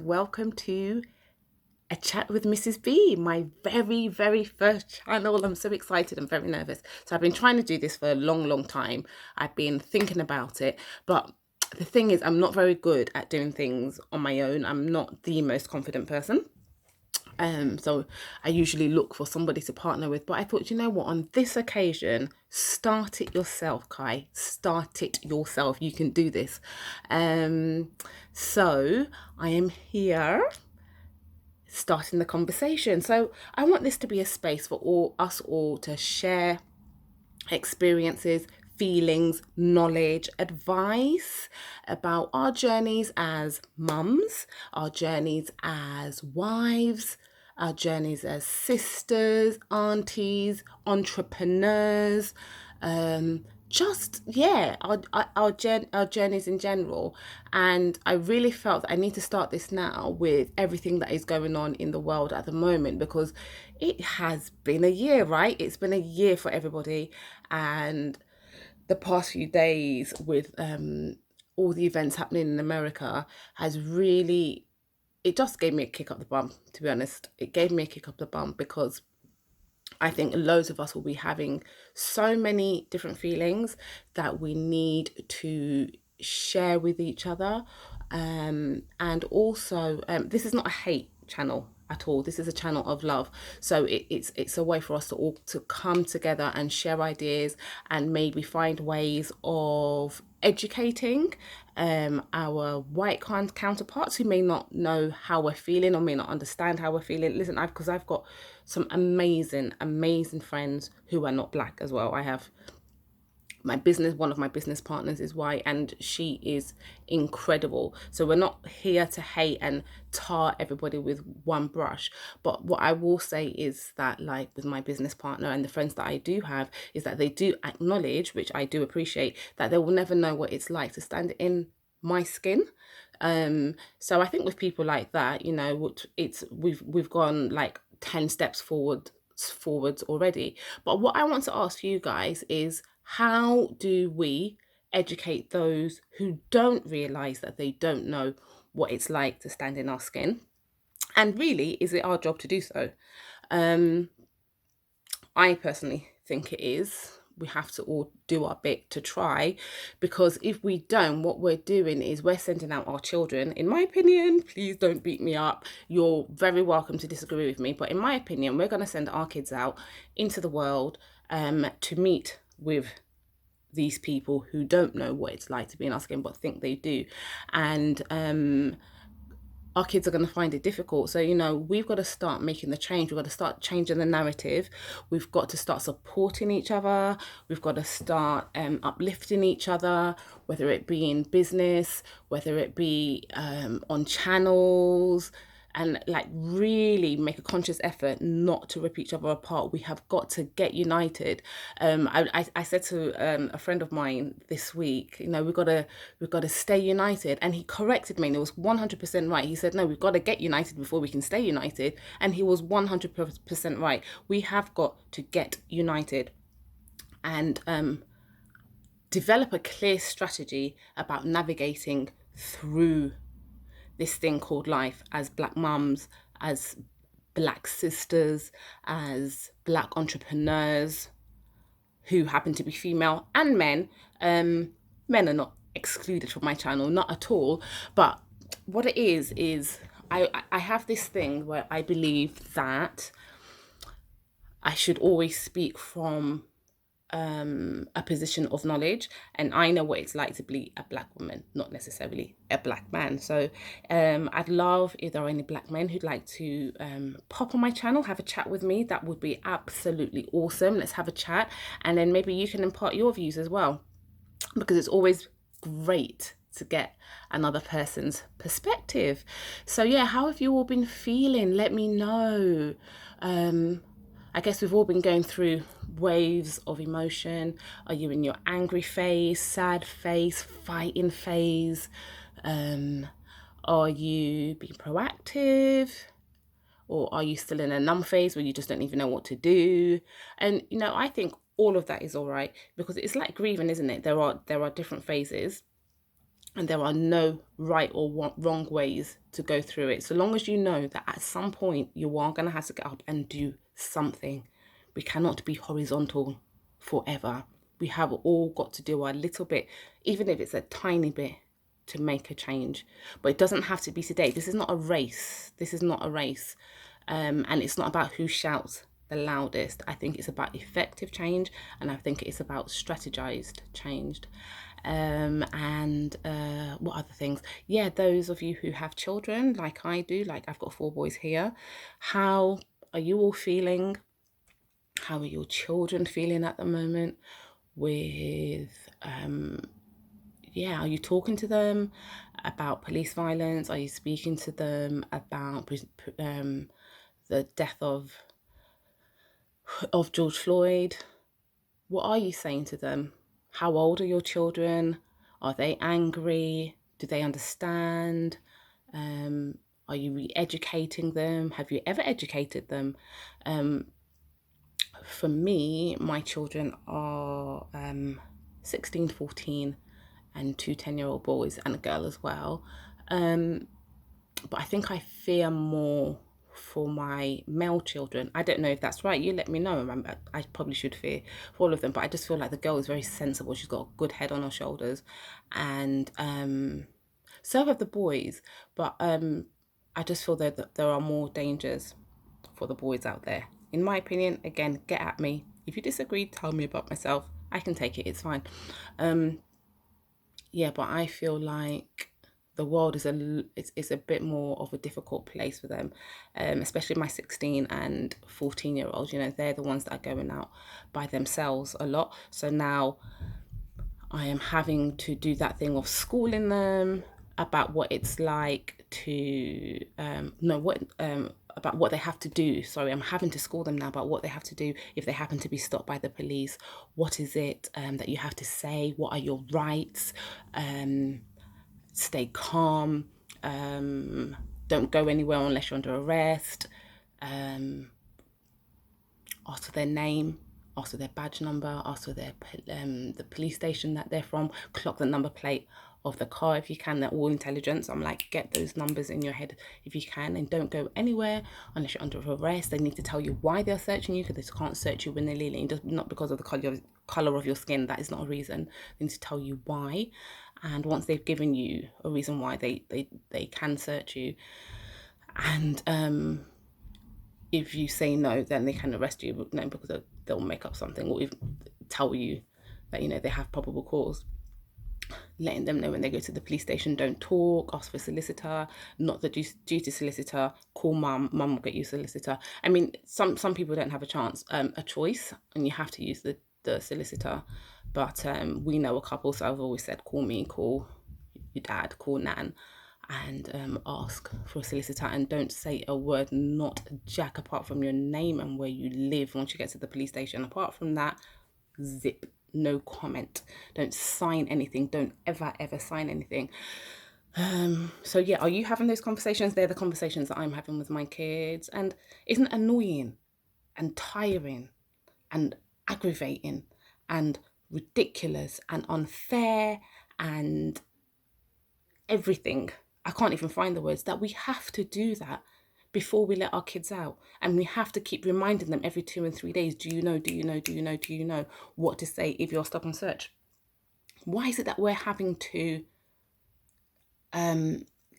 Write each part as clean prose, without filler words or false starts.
Welcome to A Chat with Mrs. B, my very, very first channel. I'm so excited. I'm very nervous. So I've been trying to do this for a long, long time. I've been thinking about it, but the thing is, I'm not very good at doing things on my own. I'm not the most confident person. So I usually look for somebody to partner with. But I thought, you know what, on this occasion, start it yourself, Kai. Start it yourself. You can do this. So I am here starting the conversation. So I want this to be a space for all to share experiences, feelings, knowledge, advice about our journeys as mums, our journeys as wives, our journeys as sisters, aunties, entrepreneurs, just our journeys in general. And I really felt that I need to start this now with everything that is going on in the world at the moment, because it has been a year, right? It's been a year for everybody. And the past few days with all the events happening in America has really, it just gave me a kick up the bum, to be honest. It gave me a kick up the bum because I think loads of us will be having so many different feelings that we need to share with each other. And also, this is not a hate channel at all. This is a channel of love. So it's a way for us to all to come together and share ideas and maybe find ways of educating our white counterparts who may not know how we're feeling or may not understand how we're feeling. Listen, I've got some amazing friends who are not black as well. I have one of my business partners is white, and she is incredible. So we're not here to hate and tar everybody with one brush. But what I will say is that, like with my business partner and the friends that I do have, is that they do acknowledge, which I do appreciate, that they will never know what it's like to stand in my skin. So I think with people like that, we've gone like 10 steps forwards already. But what I want to ask you guys is, how do we educate those who don't realize that they don't know what it's like to stand in our skin? And really, is it our job to do so? I personally think it is. We have to all do our bit to try, because if we don't, what we're doing is we're sending out our children, in my opinion. Please don't beat me up. You're very welcome to disagree with me. But in my opinion, we're going to send our kids out into the world to meet with these people who don't know what it's like to be in our skin but think they do. And our kids are going to find it difficult. So, we've got to start making the change. We've got to start changing the narrative. We've got to start supporting each other. We've got to start uplifting each other, whether it be in business, whether it be on channels, and like really make a conscious effort not to rip each other apart. We have got to get united. I said to a friend of mine this week, we've got to stay united, and he corrected me, and it was 100% right. He said, no, we've got to get united before we can stay united, and he was 100% right. We have got to get united and develop a clear strategy about navigating through this thing called life as black mums, as black sisters, as black entrepreneurs who happen to be female and men. Men are not excluded from my channel, not at all. But what it is I have this thing where I believe that I should always speak from a position of knowledge, and I know what it's like to be a black woman, not necessarily a black man. So I'd love if there are any black men who'd like to pop on my channel, have a chat with me. That would be absolutely awesome. Let's have a chat, and then maybe you can impart your views as well, because it's always great to get another person's perspective. So yeah, how have you all been feeling? Let me know. I guess we've all been going through waves of emotion. Are you in your angry phase, sad phase, fighting phase? Are you being proactive? Or are you still in a numb phase where you just don't even know what to do? And, I think all of that is all right, because it's like grieving, isn't it? There are different phases. And there are no right or wrong ways to go through it. So long as you know that at some point you are going to have to get up and do something. We cannot be horizontal forever. We have all got to do our little bit, even if it's a tiny bit, to make a change. But it doesn't have to be today. This is not a race. This is not a race. And it's not about who shouts the loudest. I think it's about effective change, and I think it's about strategized change. And what other things? Yeah, those of you who have children like I do, like I've got 4 boys here, how are you all feeling? How are your children feeling at the moment with yeah, are you talking to them about police violence? Are you speaking to them about the death of George Floyd? What are you saying to them? How old are your children? Are they angry? Do they understand? Are you re-educating them? Have you ever educated them? For me, my children are 16, 14, and 2 10-year-old boys and a girl as well. But I think I fear more for my male children. I don't know if that's right. You let me know. I probably should fear for all of them, but I just feel like the girl is very sensible. She's got a good head on her shoulders, and so have the boys. But I just feel that there are more dangers for the boys out there. In my opinion, again, get at me. If you disagree, tell me about myself. I can take it. It's fine. Yeah, but I feel like the world is a bit more of a difficult place for them, especially my 16 and 14-year-olds. You know, they're the ones that are going out by themselves a lot. So now I am having to do that thing of schooling them about what it's like to know what about what they have to do. Sorry, I'm having to school them now about what they have to do if they happen to be stopped by the police. What is it that you have to say? What are your rights? Stay calm. Don't go anywhere unless you're under arrest. Ask for their name, ask for their badge number, ask for their the police station that they're from, clock the number plate of the car if you can. They're all intelligence. I'm like, get those numbers in your head if you can, and don't go anywhere unless you're under arrest. They need to tell you why they're searching you, because they can't search you willy-nilly, just not because of the color of your skin. That is not a reason. They need to tell you why, and once they've given you a reason why, they can search you, and if you say no, then they can arrest you, but no, because they'll make up something or even tell you that, you know, they have probable cause. Letting them know when they go to the police station, don't talk, ask for a solicitor, not the duty solicitor, call mum will get you a solicitor. I mean, some people don't have a choice, and you have to use the solicitor. But we know a couple, so I've always said, call me, call your dad, call Nan, and ask for a solicitor, and don't say a word, not jack, apart from your name and where you live once you get to the police station. Apart from that, zip, no comment. Don't sign anything. Don't ever sign anything. So yeah, are you having those conversations? They're the conversations that I'm having with my kids, and isn't it annoying and tiring and aggravating and ridiculous and unfair and everything? I can't even find the words, that we have to do that before we let our kids out, and we have to keep reminding them every 2 and 3 days, do you know what to say if you're stop and search? Why is it that we're having to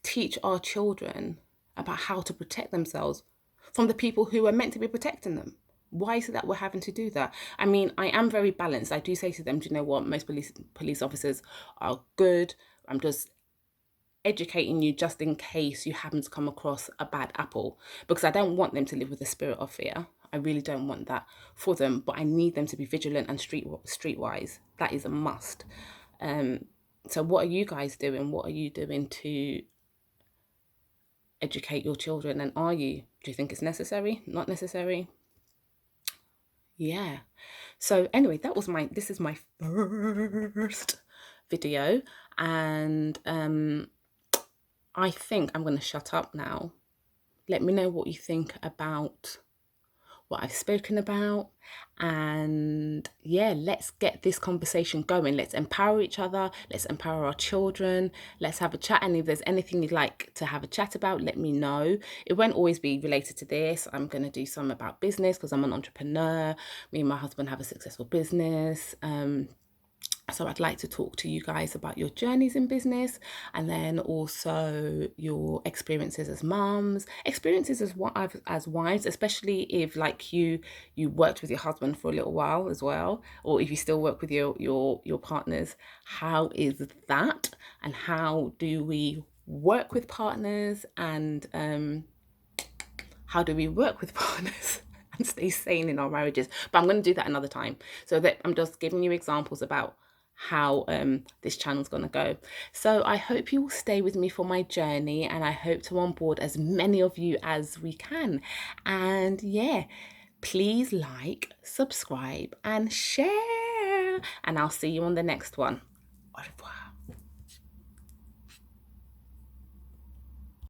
teach our children about how to protect themselves from the people who are meant to be protecting them? Why is it that we're having to do that? I mean, I am very balanced. I do say to them, do you know what, most police officers are good. I'm just educating you just in case you happen to come across a bad apple, because I don't want them to live with a spirit of fear. I really don't want that for them, but I need them to be vigilant and streetwise. That is a must. So what are you guys doing? What are you doing to educate your children? And do you think it's necessary? Not necessary? Yeah. So anyway, this is my first video, and I think I'm going to shut up now. Let me know what you think about what I've spoken about. And yeah, let's get this conversation going. Let's empower each other. Let's empower our children. Let's have a chat. And if there's anything you'd like to have a chat about, let me know. It won't always be related to this. I'm going to do some about business because I'm an entrepreneur. Me and my husband have a successful business. So I'd like to talk to you guys about your journeys in business, and then also your experiences as mums, experiences as wives, especially if like you worked with your husband for a little while as well, or if you still work with your partners. How is that, and how do we work with partners, and how do we work with partners and stay sane in our marriages? But I'm going to do that another time. So that I'm just giving you examples about how this channel's going to go. So I hope you will stay with me for my journey, and I hope to onboard as many of you as we can. And yeah, please like, subscribe and share, and I'll see you on the next one. Au revoir.